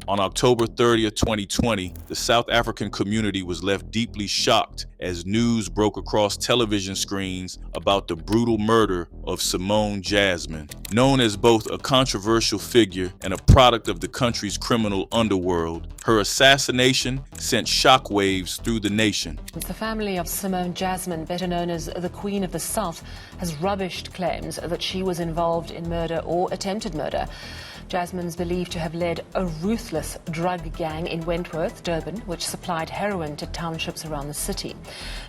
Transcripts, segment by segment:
On October 30th, 2020, the South African community was left deeply shocked as news broke across television screens about the brutal murder of Simone Jasmine. Known as both a controversial figure and a product of the country's criminal underworld, her assassination sent shockwaves through the nation. The family of Simone Jasmine, better known as the Queen of the South, has rubbished claims that she was involved in murder or attempted murder. Jasmine's believed to have led a ruthless drug gang in Wentworth, Durban, which supplied heroin to townships around the city.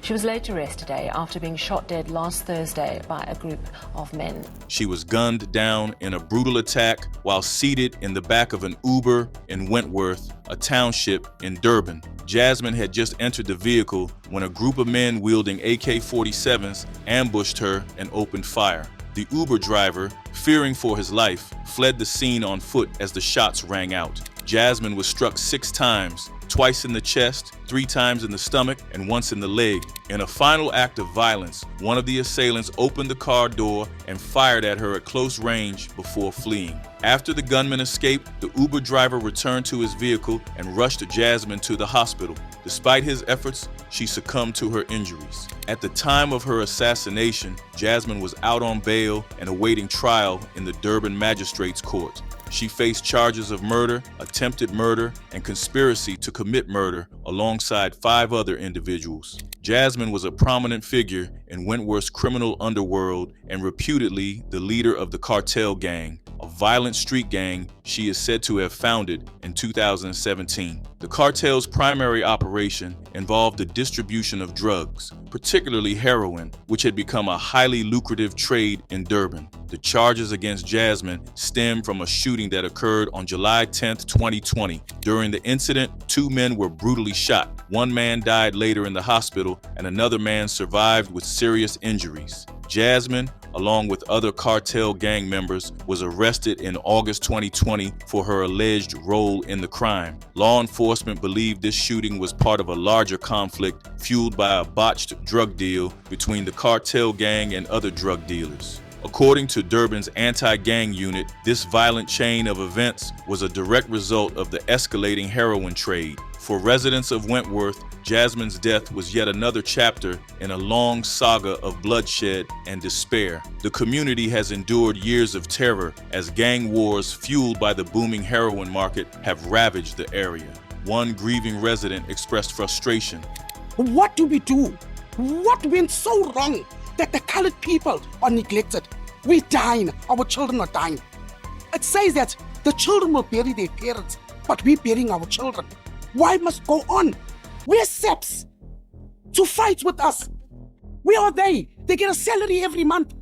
She was later arrested today after being shot dead last Thursday by a group of men. She was gunned down in a brutal attack while seated in the back of an Uber in Wentworth, a township in Durban. Jasmine had just entered the vehicle when a group of men wielding AK-47s ambushed her and opened fire. The Uber driver, fearing for his life, fled the scene on foot as the shots rang out. Jasmine was struck 6 times, twice in the chest, 3 times in the stomach, and once in the leg. In a final act of violence, one of the assailants opened the car door and fired at her at close range before fleeing. After the gunman escaped, the Uber driver returned to his vehicle and rushed Jasmine to the hospital. Despite his efforts, she succumbed to her injuries. At the time of her assassination, Jasmine was out on bail and awaiting trial in the Durban Magistrates Court. She faced charges of murder, attempted murder, and conspiracy to commit murder alongside 5 other individuals. Jasmine was a prominent figure in Wentworth's criminal underworld and reputedly the leader of the cartel gang, a violent street gang she is said to have founded in 2017. The cartel's primary operation involved the distribution of drugs, particularly heroin, which had become a highly lucrative trade in Durban. The charges against Jasmine stem from a shooting that occurred on July 10, 2020. During the incident, 2 men were brutally shot. 1 man died later in the hospital, and another man survived with serious injuries. Jasmine, along with other cartel gang members, was arrested in August 2020 for her alleged role in the crime. Law enforcement believed this shooting was part of a larger conflict fueled by a botched drug deal between the cartel gang and other drug dealers. According to Durban's anti-gang unit, this violent chain of events was a direct result of the escalating heroin trade. For residents of Wentworth, Jasmine's death was yet another chapter in a long saga of bloodshed and despair. The community has endured years of terror as gang wars fueled by the booming heroin market have ravaged the area. One grieving resident expressed frustration. What do we do? What went so wrong that the colored people are neglected? We're dying. Our children are dying. It says that the children will bury their parents, but we're burying our children. Why must go on? We're SEPs to fight with us. Where are they? They get a salary every month,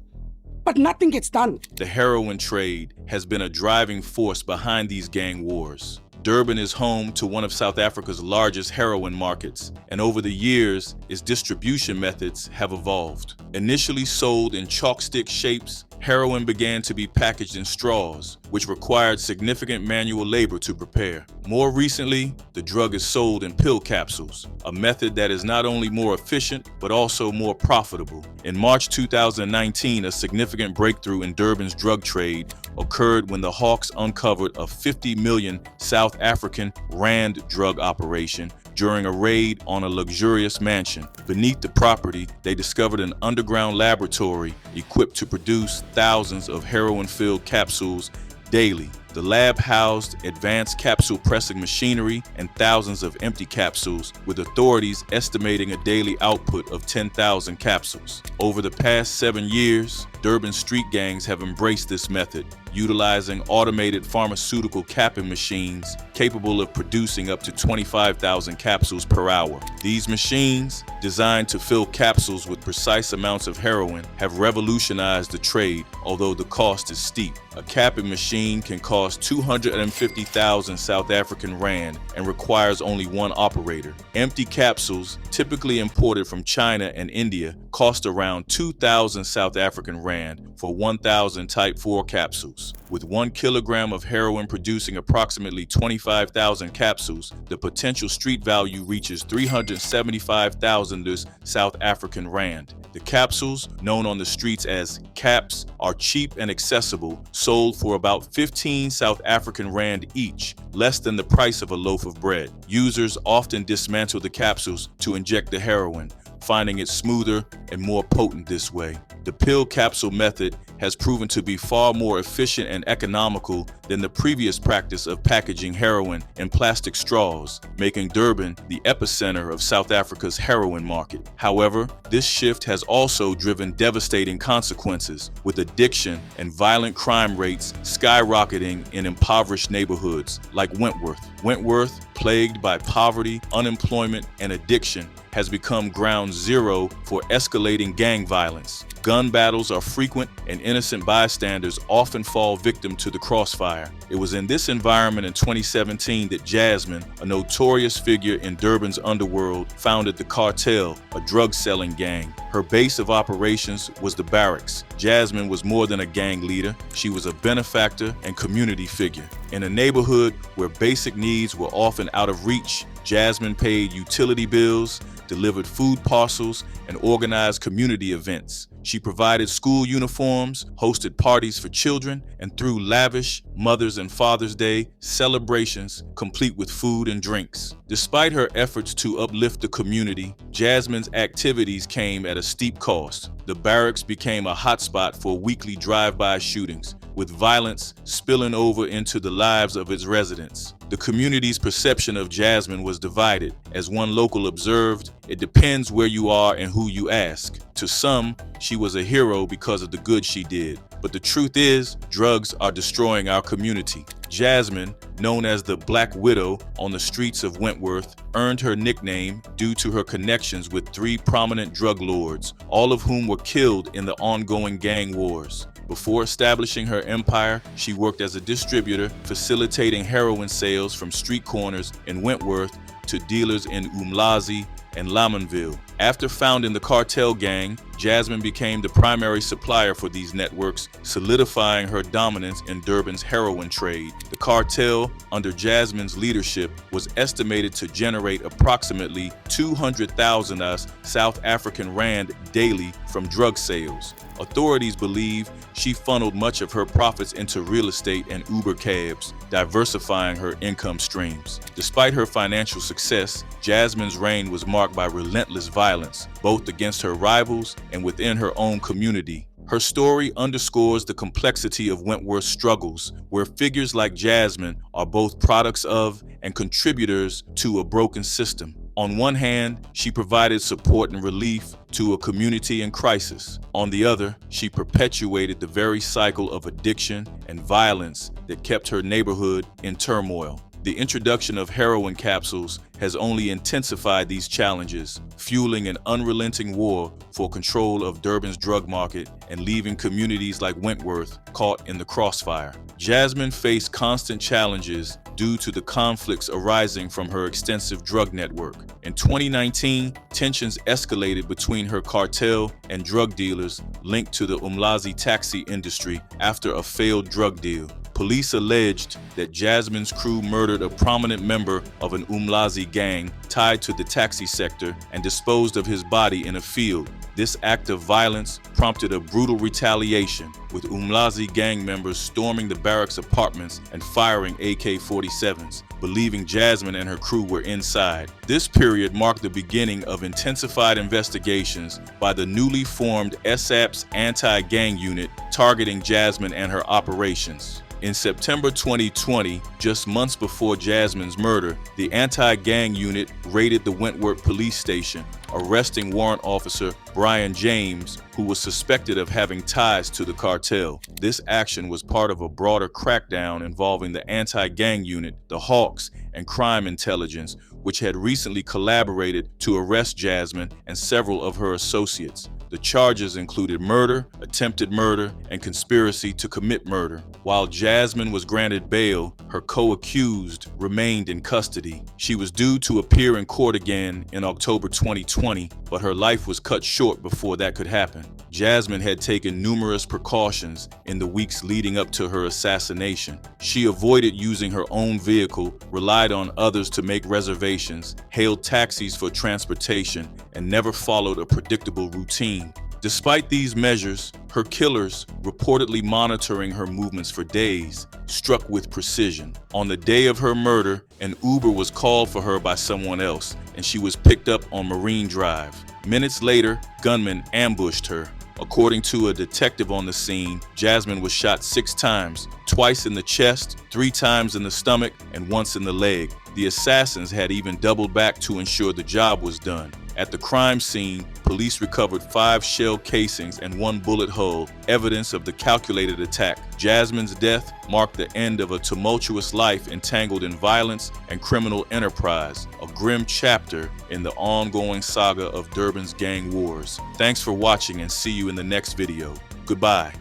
but nothing gets done. The heroin trade has been a driving force behind these gang wars. Durban is home to one of South Africa's largest heroin markets, and over the years, its distribution methods have evolved. Initially sold in chalk stick shapes, heroin began to be packaged in straws, which required significant manual labor to prepare. More recently, the drug is sold in pill capsules, a method that is not only more efficient, but also more profitable. In March 2019, a significant breakthrough in Durban's drug trade occurred when the Hawks uncovered a 50 million South African rand drug operation during a raid on a luxurious mansion. Beneath the property, they discovered an underground laboratory equipped to produce thousands of heroin-filled capsules daily. The lab housed advanced capsule pressing machinery and thousands of empty capsules, with authorities estimating a daily output of 10,000 capsules. Over the past 7 years, Durban street gangs have embraced this method, utilizing automated pharmaceutical capping machines capable of producing up to 25,000 capsules per hour. These machines, designed to fill capsules with precise amounts of heroin, have revolutionized the trade, although the cost is steep. A capping machine can cost 250,000 South African rand and requires only 1 operator. Empty capsules, typically imported from China and India, cost around 2,000 South African rand for 1,000 type 4 capsules. With 1 kilogram of heroin producing approximately 25,000 capsules, the potential street value reaches 375,000 South African rand. The capsules, known on the streets as caps, are cheap and accessible, sold for about 15 South African rand each, less than the price of a loaf of bread. Users often dismantle the capsules to inject the heroin, finding it smoother and more potent this way. The pill capsule method has proven to be far more efficient and economical than the previous practice of packaging heroin in plastic straws, making Durban the epicenter of South Africa's heroin market. However, this shift has also driven devastating consequences, with addiction and violent crime rates skyrocketing in impoverished neighborhoods like Wentworth. Wentworth, plagued by poverty, unemployment, and addiction, has become ground zero for escalating gang violence. Gun battles are frequent, and innocent bystanders often fall victim to the crossfire. It was in this environment in 2017 that Jasmine, a notorious figure in Durban's underworld, founded the Cartel, a drug-selling gang. Her base of operations was the barracks. Jasmine was more than a gang leader. She was a benefactor and community figure. In a neighborhood where basic needs were often out of reach, Jasmine paid utility bills, delivered food parcels, and organized community events. She provided school uniforms, hosted parties for children, and threw lavish Mother's and Father's Day celebrations complete with food and drinks. Despite her efforts to uplift the community, Jasmine's activities came at a steep cost. The barracks became a hotspot for weekly drive-by shootings, with violence spilling over into the lives of its residents. The community's perception of Jasmine was divided. As one local observed, "It depends where you are and who you ask." To some, she was a hero because of the good she did. But the truth is, drugs are destroying our community. Jasmine, known as the Black Widow on the streets of Wentworth, earned her nickname due to her connections with 3 prominent drug lords, all of whom were killed in the ongoing gang wars. Before establishing her empire, she worked as a distributor, facilitating heroin sales from street corners in Wentworth to dealers in Umlazi and Lamontville. After founding the cartel gang, Jasmine became the primary supplier for these networks, solidifying her dominance in Durban's heroin trade. The cartel, under Jasmine's leadership, was estimated to generate approximately 200,000 South African rand daily from drug sales. Authorities believe she funneled much of her profits into real estate and Uber cabs, diversifying her income streams. Despite her financial success, Jasmine's reign was marked by relentless violence, both against her rivals and within her own community. Her story underscores the complexity of Wentworth's struggles, where figures like Jasmine are both products of and contributors to a broken system. On one hand, she provided support and relief to a community in crisis. On the other, she perpetuated the very cycle of addiction and violence that kept her neighborhood in turmoil. The introduction of heroin capsules has only intensified these challenges, fueling an unrelenting war for control of Durban's drug market and leaving communities like Wentworth caught in the crossfire. Jasmine faced constant challenges due to the conflicts arising from her extensive drug network. In 2019, tensions escalated between her cartel and drug dealers linked to the Umlazi taxi industry after a failed drug deal. Police alleged that Jasmine's crew murdered a prominent member of an Umlazi gang tied to the taxi sector and disposed of his body in a field. This act of violence prompted a brutal retaliation, with Umlazi gang members storming the barracks apartments and firing AK-47s, believing Jasmine and her crew were inside. This period marked the beginning of intensified investigations by the newly formed SAP's anti-gang unit targeting Jasmine and her operations. In September 2020, just months before Jasmine's murder, the anti-gang unit raided the Wentworth police station, arresting warrant officer Brian James, who was suspected of having ties to the cartel. This action was part of a broader crackdown involving the anti-gang unit, the Hawks, and crime intelligence, which had recently collaborated to arrest Jasmine and several of her associates. The charges included murder, attempted murder, and conspiracy to commit murder. While Jasmine was granted bail, her co-accused remained in custody. She was due to appear in court again in October 2020, but her life was cut short before that could happen. Jasmine had taken numerous precautions in the weeks leading up to her assassination. She avoided using her own vehicle, relied on others to make reservations, hailed taxis for transportation, and never followed a predictable routine. Despite these measures, her killers, reportedly monitoring her movements for days, struck with precision. On the day of her murder, an Uber was called for her by someone else, and she was picked up on Marine Drive. Minutes later, gunmen ambushed her. According to a detective on the scene, Jasmine was shot 6 times, twice in the chest, 3 times in the stomach, and once in the leg. The assassins had even doubled back to ensure the job was done. At the crime scene, police recovered 5 shell casings and 1 bullet hole, evidence of the calculated attack. Jasmine's death marked the end of a tumultuous life entangled in violence and criminal enterprise, a grim chapter in the ongoing saga of Durban's gang wars. Thanks for watching and see you in the next video. Goodbye.